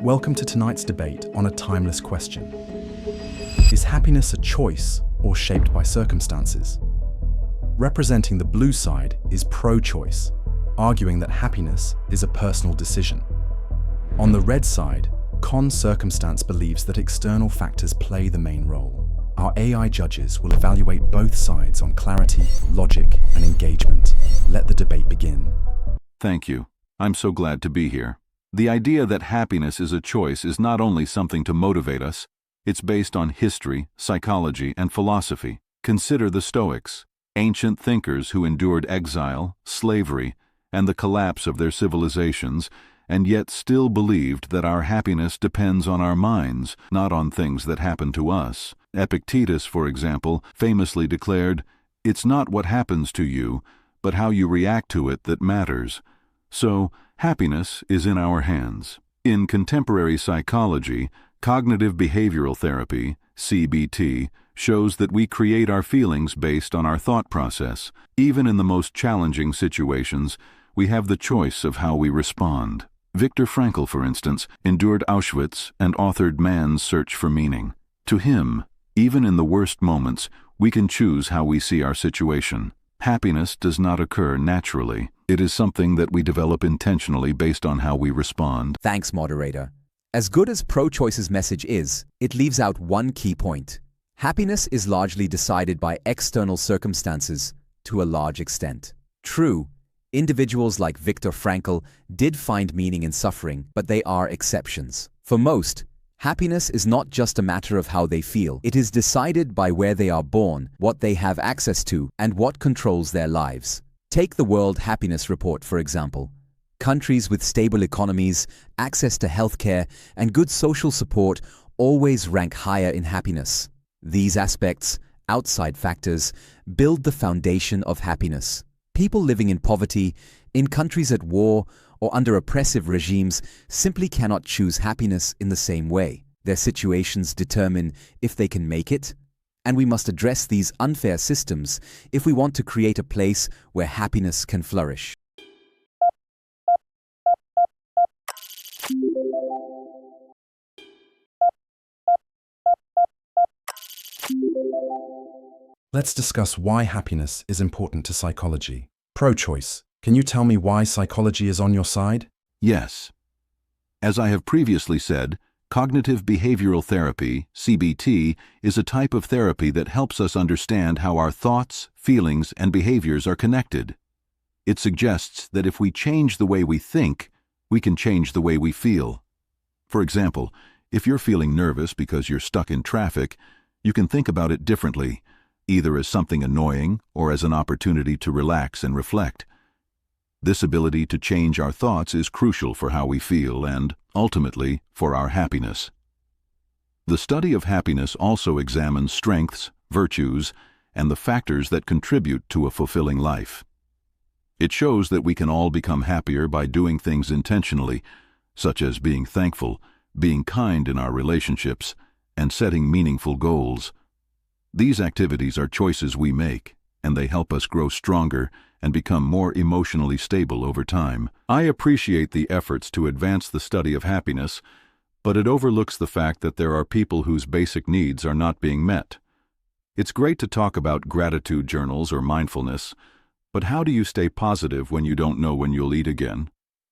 Welcome to tonight's debate on a timeless question. Is happiness a choice or shaped by circumstances? Representing the blue side is pro-choice, arguing that happiness is a personal decision. On the red side, con-circumstance believes that external factors play the main role. Our AI judges will evaluate both sides on clarity, logic, and engagement. Let the debate begin. Thank you. I'm so glad to be here. The idea that happiness is a choice is not only something to motivate us, it's based on history, psychology, and philosophy. Consider the Stoics, ancient thinkers who endured exile, slavery, and the collapse of their civilizations, and yet still believed that our happiness depends on our minds, not on things that happen to us. Epictetus, for example, famously declared, "It's not what happens to you, but how you react to it that matters." So, happiness is in our hands. In contemporary psychology, cognitive behavioral therapy, CBT, shows that we create our feelings based on our thought process. Even in the most challenging situations, we have the choice of how we respond. Viktor Frankl, for instance, endured Auschwitz and authored Man's Search for Meaning. To him, even in the worst moments, we can choose how we see our situation. Happiness does not occur naturally. It is something that we develop intentionally based on how we respond. Thanks, moderator. As good as pro-choice's message is, it leaves out one key point. Happiness is largely decided by external circumstances to a large extent. True, individuals like Viktor Frankl did find meaning in suffering, but they are exceptions. For most, happiness is not just a matter of how they feel. It is decided by where they are born, what they have access to, and what controls their lives. Take the World Happiness Report, for example. Countries with stable economies, access to healthcare, and good social support always rank higher in happiness. These aspects, outside factors, build the foundation of happiness. People living in poverty, in countries at war, or under oppressive regimes simply cannot choose happiness in the same way. Their situations determine if they can make it, and we must address these unfair systems if we want to create a place where happiness can flourish. Let's discuss why happiness is important to psychology. Pro-choice. Can you tell me why psychology is on your side? Yes. As I have previously said, cognitive behavioral therapy, CBT, is a type of therapy that helps us understand how our thoughts, feelings, and behaviors are connected. It suggests that if we change the way we think, we can change the way we feel. For example, if you're feeling nervous because you're stuck in traffic, you can think about it differently, either as something annoying or as an opportunity to relax and reflect. This ability to change our thoughts is crucial for how we feel and, ultimately, for our happiness. The study of happiness also examines strengths, virtues, and the factors that contribute to a fulfilling life. It shows that we can all become happier by doing things intentionally, such as being thankful, being kind in our relationships, and setting meaningful goals. These activities are choices we make, and they help us grow stronger and become more emotionally stable over time. I appreciate the efforts to advance the study of happiness, but it overlooks the fact that there are people whose basic needs are not being met. It's great to talk about gratitude journals or mindfulness, but how do you stay positive when you don't know when you'll eat again?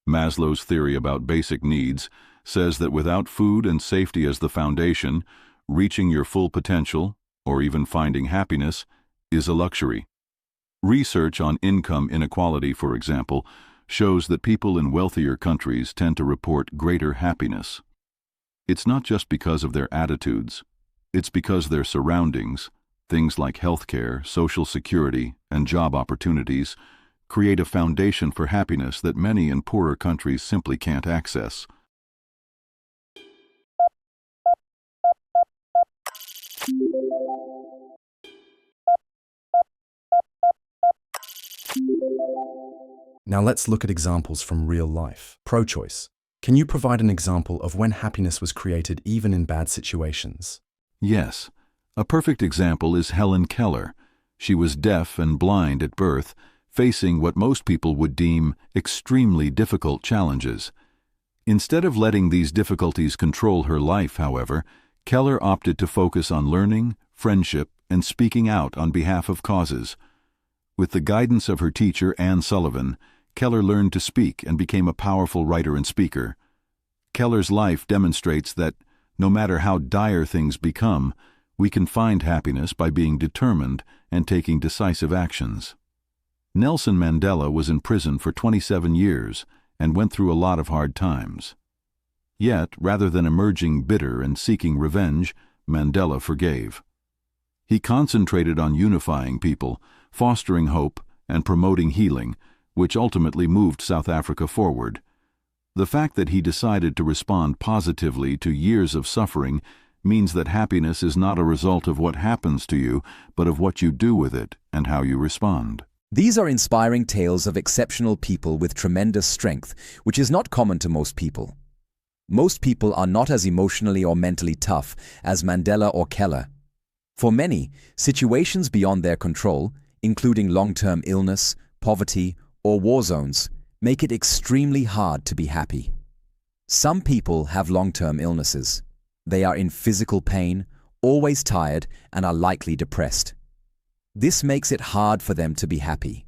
Maslow's theory about basic needs says that without food and safety as the foundation, reaching your full potential, or even finding happiness, is a luxury. Research on income inequality, for example, shows that people in wealthier countries tend to report greater happiness. It's not just because of their attitudes, it's because their surroundings, things like healthcare, social security, and job opportunities, create a foundation for happiness that many in poorer countries simply can't access. Now let's look at examples from real life. Pro-choice. Can you provide an example of when happiness was created even in bad situations? Yes. A perfect example is Helen Keller. She was deaf and blind at birth, facing what most people would deem extremely difficult challenges. Instead of letting these difficulties control her life, however, Keller opted to focus on learning, friendship, and speaking out on behalf of causes. With the guidance of her teacher, Anne Sullivan, Keller learned to speak and became a powerful writer and speaker. Keller's life demonstrates that, no matter how dire things become, we can find happiness by being determined and taking decisive actions. Nelson Mandela was in prison for 27 years and went through a lot of hard times. Yet, rather than emerging bitter and seeking revenge, Mandela forgave. He concentrated on unifying people, fostering hope, and promoting healing, which ultimately moved South Africa forward. The fact that he decided to respond positively to years of suffering means that happiness is not a result of what happens to you, but of what you do with it and how you respond. These are inspiring tales of exceptional people with tremendous strength, which is not common to most people. Most people are not as emotionally or mentally tough as Mandela or Keller. For many, situations beyond their control, including long-term illness, poverty, or war zones, make it extremely hard to be happy. Some people have long-term illnesses. They are in physical pain, always tired, and are likely depressed. This makes it hard for them to be happy.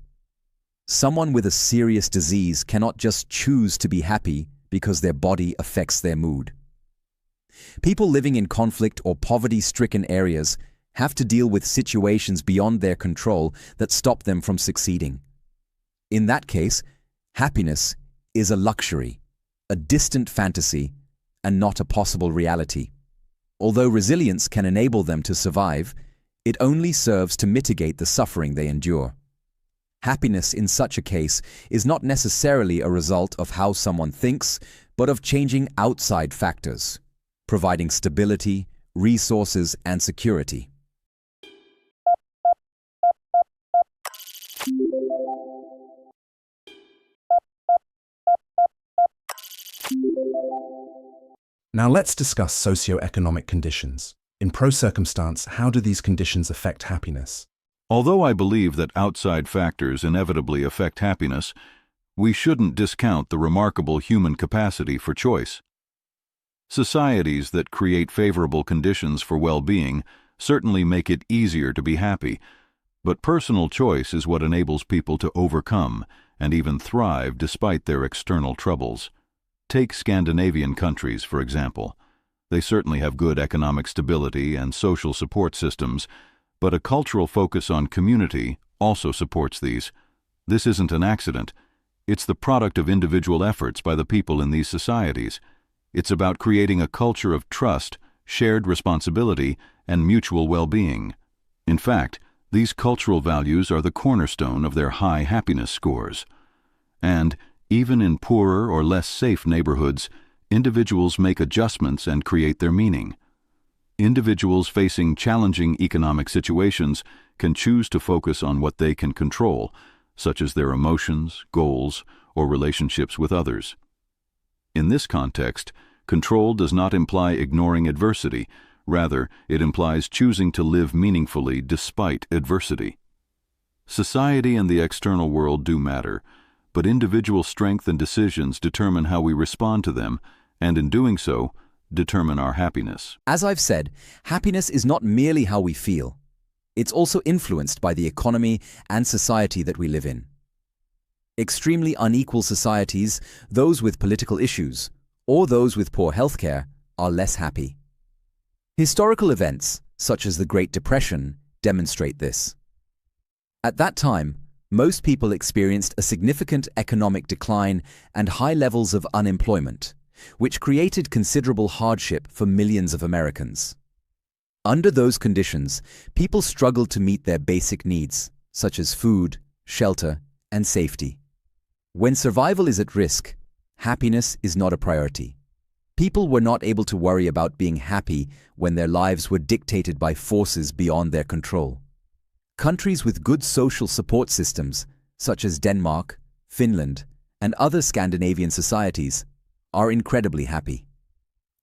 Someone with a serious disease cannot just choose to be happy because their body affects their mood. People living in conflict or poverty-stricken areas have to deal with situations beyond their control that stop them from succeeding. In that case, happiness is a luxury, a distant fantasy, and not a possible reality. Although resilience can enable them to survive, it only serves to mitigate the suffering they endure. Happiness in such a case is not necessarily a result of how someone thinks, but of changing outside factors, providing stability, resources, and security. Now let's discuss socio-economic conditions. In pro-circumstance, how do these conditions affect happiness? Although I believe that outside factors inevitably affect happiness, we shouldn't discount the remarkable human capacity for choice. Societies that create favorable conditions for well-being certainly make it easier to be happy, but personal choice is what enables people to overcome and even thrive despite their external troubles. Take Scandinavian countries, for example. They certainly have good economic stability and social support systems, but a cultural focus on community also supports these. This isn't an accident. It's the product of individual efforts by the people in these societies. It's about creating a culture of trust, shared responsibility, and mutual well-being. In fact, these cultural values are the cornerstone of their high happiness scores. And, even in poorer or less safe neighborhoods, individuals make adjustments and create their meaning. Individuals facing challenging economic situations can choose to focus on what they can control, such as their emotions, goals, or relationships with others. In this context, control does not imply ignoring adversity. Rather, it implies choosing to live meaningfully despite adversity. Society and the external world do matter, but individual strength and decisions determine how we respond to them, and in doing so, determine our happiness. As I've said, happiness is not merely how we feel. It's also influenced by the economy and society that we live in. Extremely unequal societies, those with political issues, or those with poor healthcare, are less happy. Historical events, such as the Great Depression, demonstrate this. At that time, most people experienced a significant economic decline and high levels of unemployment, which created considerable hardship for millions of Americans. Under those conditions, people struggled to meet their basic needs, such as food, shelter, and safety. When survival is at risk, happiness is not a priority. People were not able to worry about being happy when their lives were dictated by forces beyond their control. Countries with good social support systems, such as Denmark, Finland, and other Scandinavian societies, are incredibly happy.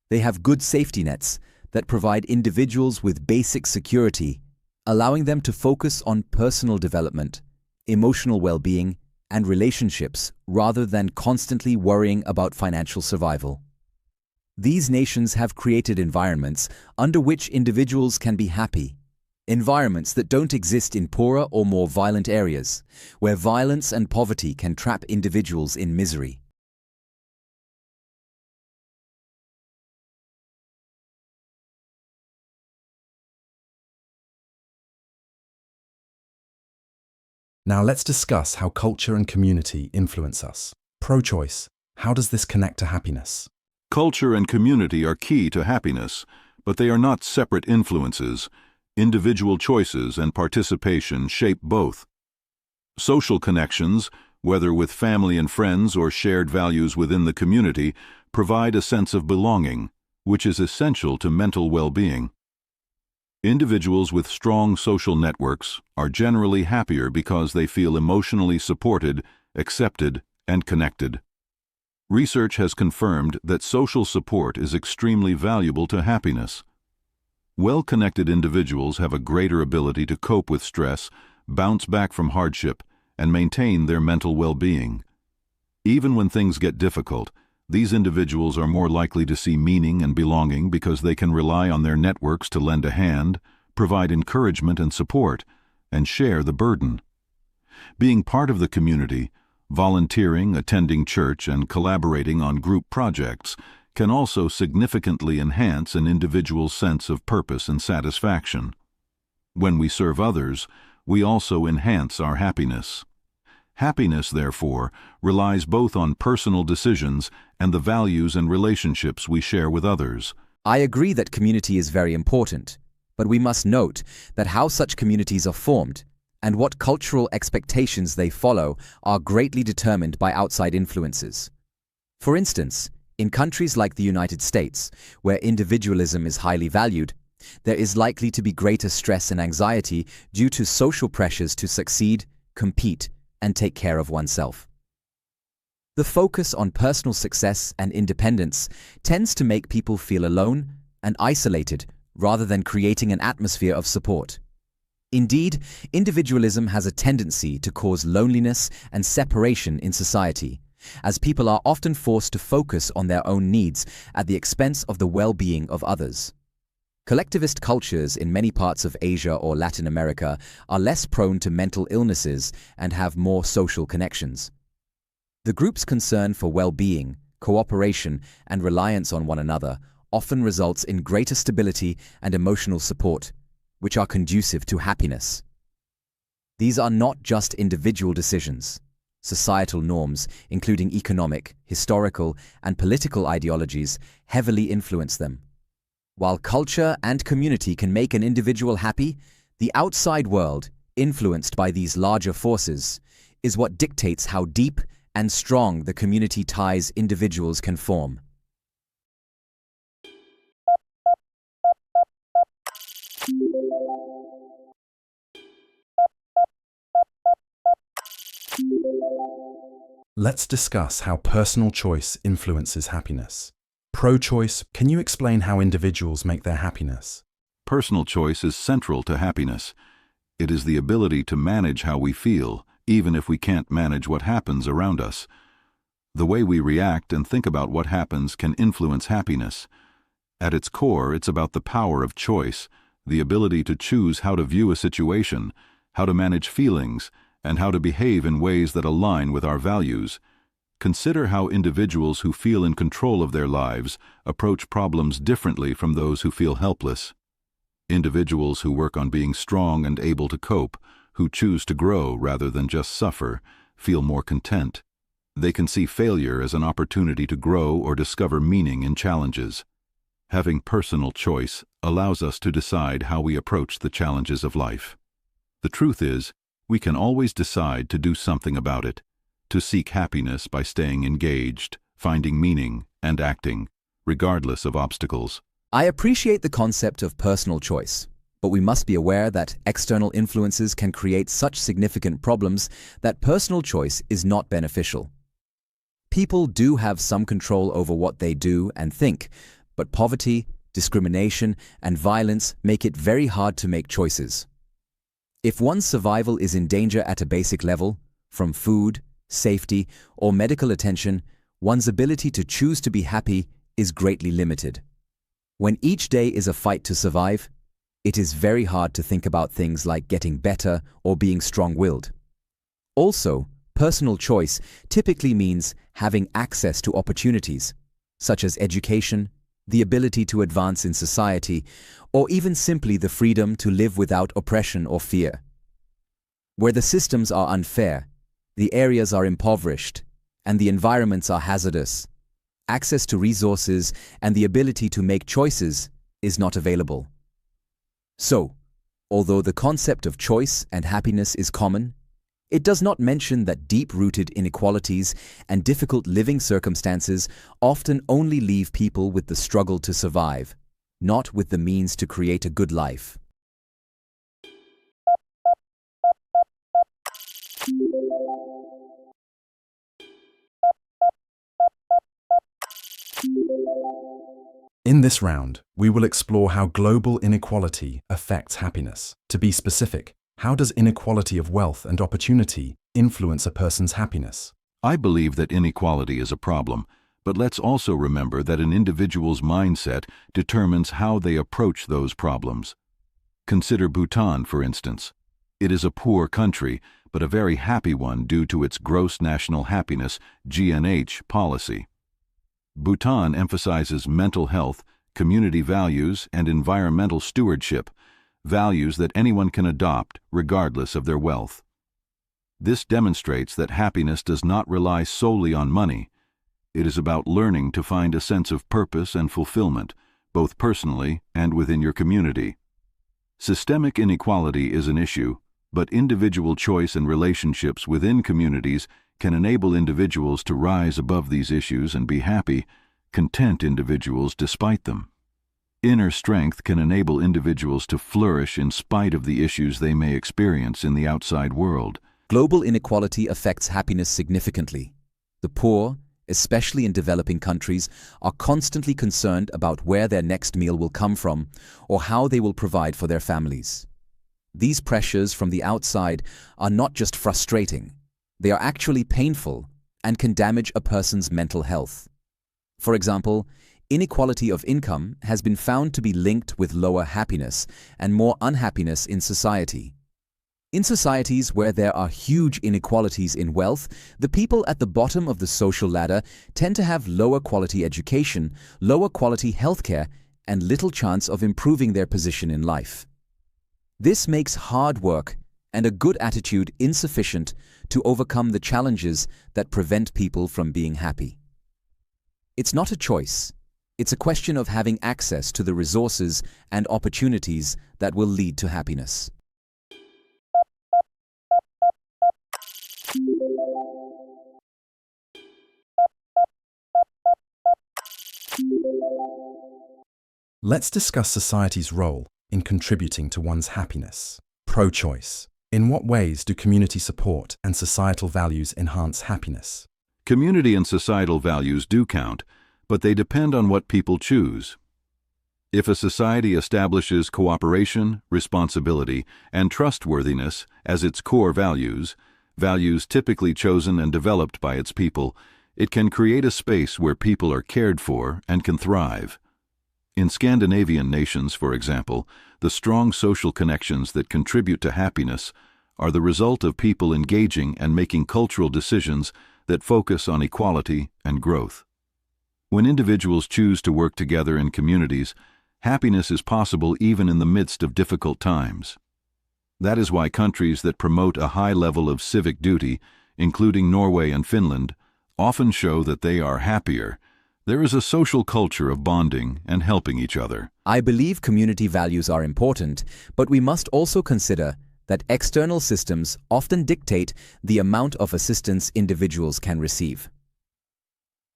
They have good safety nets that provide individuals with basic security, allowing them to focus on personal development, emotional well-being, and relationships rather than constantly worrying about financial survival. These nations have created environments under which individuals can be happy, environments that don't exist in poorer or more violent areas, where violence and poverty can trap individuals in misery. Now let's discuss how culture and community influence us. Pro-choice, how does this connect to happiness? Culture and community are key to happiness, but they are not separate influences. Individual choices and participation shape both. Social connections, whether with family and friends or shared values within the community, provide a sense of belonging, which is essential to mental well-being. Individuals with strong social networks are generally happier because they feel emotionally supported, accepted, and connected. Research has confirmed that social support is extremely valuable to happiness. Well-connected individuals have a greater ability to cope with stress, bounce back from hardship, and maintain their mental well-being. Even when things get difficult, these individuals are more likely to see meaning and belonging because they can rely on their networks to lend a hand, provide encouragement and support, and share the burden. Being part of the community, volunteering, attending church, and collaborating on group projects can also significantly enhance an individual's sense of purpose and satisfaction. When we serve others, we also enhance our happiness. Happiness, therefore, relies both on personal decisions and the values and relationships we share with others. I agree that community is very important, but we must note that how such communities are formed and what cultural expectations they follow are greatly determined by outside influences. For instance, in countries like the United States, where individualism is highly valued, there is likely to be greater stress and anxiety due to social pressures to succeed, compete, and take care of oneself. The focus on personal success and independence tends to make people feel alone and isolated rather than creating an atmosphere of support. Indeed, individualism has a tendency to cause loneliness and separation in society, as people are often forced to focus on their own needs at the expense of the well-being of others. Collectivist cultures in many parts of Asia or Latin America are less prone to mental illnesses and have more social connections. The group's concern for well-being, cooperation, and reliance on one another often results in greater stability and emotional support, which are conducive to happiness. These are not just individual decisions. Societal norms, including economic, historical, and political ideologies, heavily influence them. While culture and community can make an individual happy, the outside world, influenced by these larger forces, is what dictates how deep and strong the community ties individuals can form. Let's discuss how personal choice influences happiness. Pro-choice, can you explain how individuals make their happiness? Personal choice is central to happiness. It is the ability to manage how we feel, even if we can't manage what happens around us. The way we react and think about what happens can influence happiness. At its core, it's about the power of choice, the ability to choose how to view a situation, how to manage feelings, and how to behave in ways that align with our values. Consider how individuals who feel in control of their lives approach problems differently from those who feel helpless. Individuals who work on being strong and able to cope, who choose to grow rather than just suffer, feel more content. They can see failure as an opportunity to grow or discover meaning in challenges. Having personal choice allows us to decide how we approach the challenges of life. The truth is, we can always decide to do something about it, to seek happiness by staying engaged, finding meaning, and acting, regardless of obstacles. I appreciate the concept of personal choice, but we must be aware that external influences can create such significant problems that personal choice is not beneficial. People do have some control over what they do and think, but poverty, discrimination, and violence make it very hard to make choices. If one's survival is in danger at a basic level, from food, safety, or medical attention, one's ability to choose to be happy is greatly limited. When each day is a fight to survive, it is very hard to think about things like getting better or being strong-willed. Also, personal choice typically means having access to opportunities, such as education, the ability to advance in society, or even simply the freedom to live without oppression or fear. Where the systems are unfair, the areas are impoverished, and the environments are hazardous, access to resources and the ability to make choices is not available. So, although the concept of choice and happiness is common, it does not mention that deep-rooted inequalities and difficult living circumstances often only leave people with the struggle to survive, not with the means to create a good life. In this round, we will explore how global inequality affects happiness. To be specific, how does inequality of wealth and opportunity influence a person's happiness? I believe that inequality is a problem, but let's also remember that an individual's mindset determines how they approach those problems. Consider Bhutan, for instance. It is a poor country, but a very happy one due to its Gross National Happiness (GNH) policy. Bhutan emphasizes mental health, community values, and environmental stewardship, values that anyone can adopt regardless of their wealth. This demonstrates that happiness does not rely solely on money. It is about learning to find a sense of purpose and fulfillment, both personally and within your community. Systemic inequality is an issue, but individual choice and relationships within communities can enable individuals to rise above these issues and be happy, content individuals despite them. Inner strength can enable individuals to flourish in spite of the issues they may experience in the outside world. Global inequality affects happiness significantly. The poor, especially in developing countries, are constantly concerned about where their next meal will come from or how they will provide for their families. These pressures from the outside are not just frustrating, they are actually painful and can damage a person's mental health. For example, inequality of income has been found to be linked with lower happiness and more unhappiness in society. In societies where there are huge inequalities in wealth, the people at the bottom of the social ladder tend to have lower quality education, lower quality healthcare, and little chance of improving their position in life. This makes hard work and a good attitude insufficient to overcome the challenges that prevent people from being happy. It's not a choice. It's a question of having access to the resources and opportunities that will lead to happiness. Let's discuss society's role in contributing to one's happiness. Pro-choice. In what ways do community support and societal values enhance happiness? Community and societal values do count, but they depend on what people choose. If a society establishes cooperation, responsibility, and trustworthiness as its core values, values typically chosen and developed by its people, it can create a space where people are cared for and can thrive. In Scandinavian nations, for example, the strong social connections that contribute to happiness are the result of people engaging and making cultural decisions that focus on equality and growth. When individuals choose to work together in communities, happiness is possible even in the midst of difficult times. That is why countries that promote a high level of civic duty, including Norway and Finland, often show that they are happier. There is a social culture of bonding and helping each other. I believe community values are important, but we must also consider that external systems often dictate the amount of assistance individuals can receive.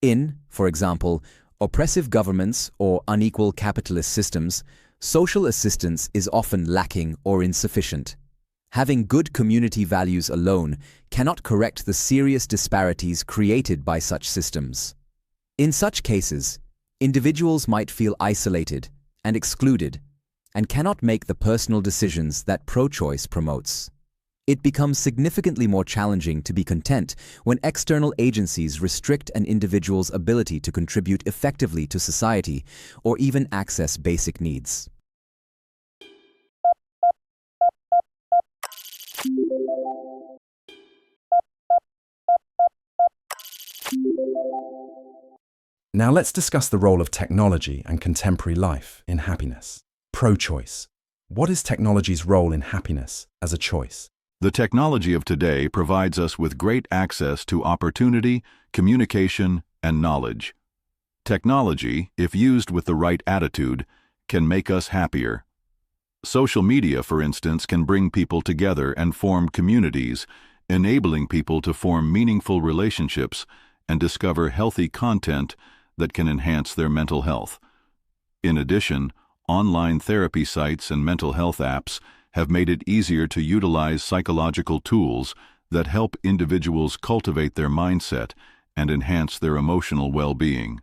In, for example, oppressive governments or unequal capitalist systems, social assistance is often lacking or insufficient. Having good community values alone cannot correct the serious disparities created by such systems. In such cases, individuals might feel isolated and excluded and cannot make the personal decisions that pro-choice promotes. It becomes significantly more challenging to be content when external agencies restrict an individual's ability to contribute effectively to society or even access basic needs. Now let's discuss the role of technology and contemporary life in happiness. Pro-choice. What is technology's role in happiness as a choice? The technology of today provides us with great access to opportunity, communication, and knowledge. Technology, if used with the right attitude, can make us happier. Social media, for instance, can bring people together and form communities, enabling people to form meaningful relationships and discover healthy content that can enhance their mental health. In addition, online therapy sites and mental health apps have made it easier to utilize psychological tools that help individuals cultivate their mindset and enhance their emotional well-being.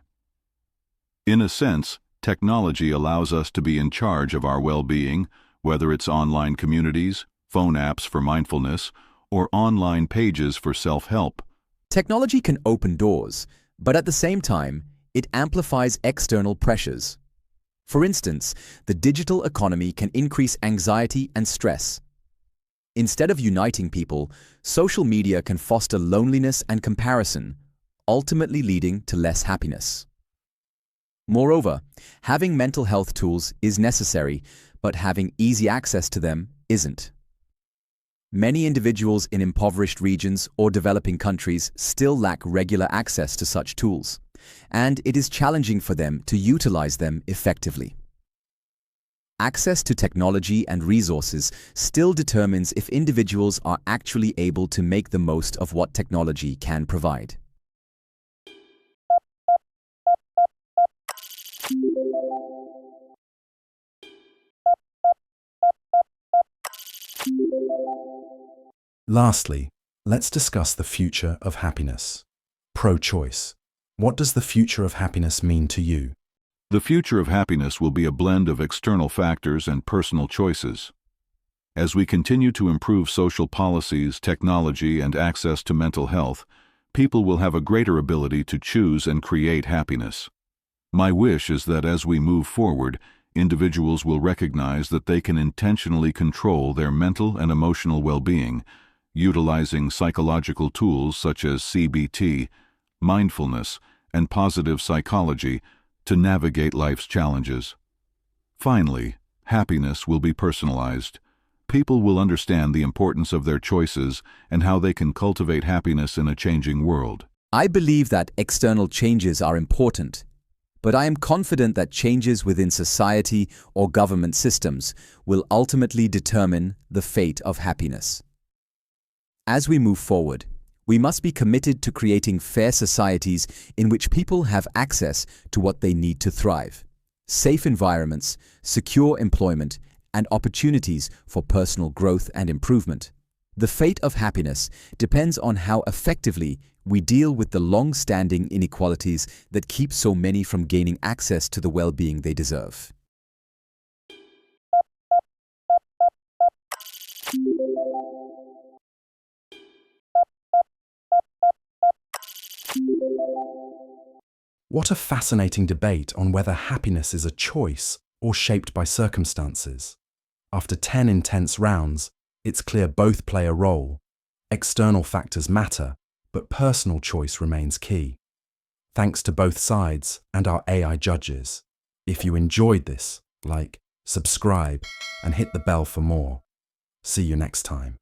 In a sense, technology allows us to be in charge of our well-being, whether it's online communities, phone apps for mindfulness, or online pages for self-help. Technology can open doors, but at the same time, it amplifies external pressures. For instance, the digital economy can increase anxiety and stress. Instead of uniting people, social media can foster loneliness and comparison, ultimately leading to less happiness. Moreover, having mental health tools is necessary, but having easy access to them isn't. Many individuals in impoverished regions or developing countries still lack regular access to such tools, and it is challenging for them to utilize them effectively. Access to technology and resources still determines if individuals are actually able to make the most of what technology can provide. Lastly, let's discuss the future of happiness. Pro-choice. What does the future of happiness mean to you? The future of happiness will be a blend of external factors and personal choices. As we continue to improve social policies, technology, and access to mental health, people will have a greater ability to choose and create happiness. My wish is that as we move forward, individuals will recognize that they can intentionally control their mental and emotional well-being, utilizing psychological tools such as CBT, mindfulness, and positive psychology to navigate life's challenges. Finally, happiness will be personalized. People will understand the importance of their choices and how they can cultivate happiness in a changing world. I believe that external changes are important, but I am confident that changes within society or government systems will ultimately determine the fate of happiness. As we move forward, we must be committed to creating fair societies in which people have access to what they need to thrive: safe environments, secure employment, and opportunities for personal growth and improvement. The fate of happiness depends on how effectively we deal with the long-standing inequalities that keep so many from gaining access to the well-being they deserve. What a fascinating debate on whether happiness is a choice or shaped by circumstances. After 10 intense rounds, it's clear both play a role. External factors matter, but personal choice remains key. Thanks to both sides and our AI judges. If you enjoyed this, like, subscribe, and hit the bell for more. See you next time.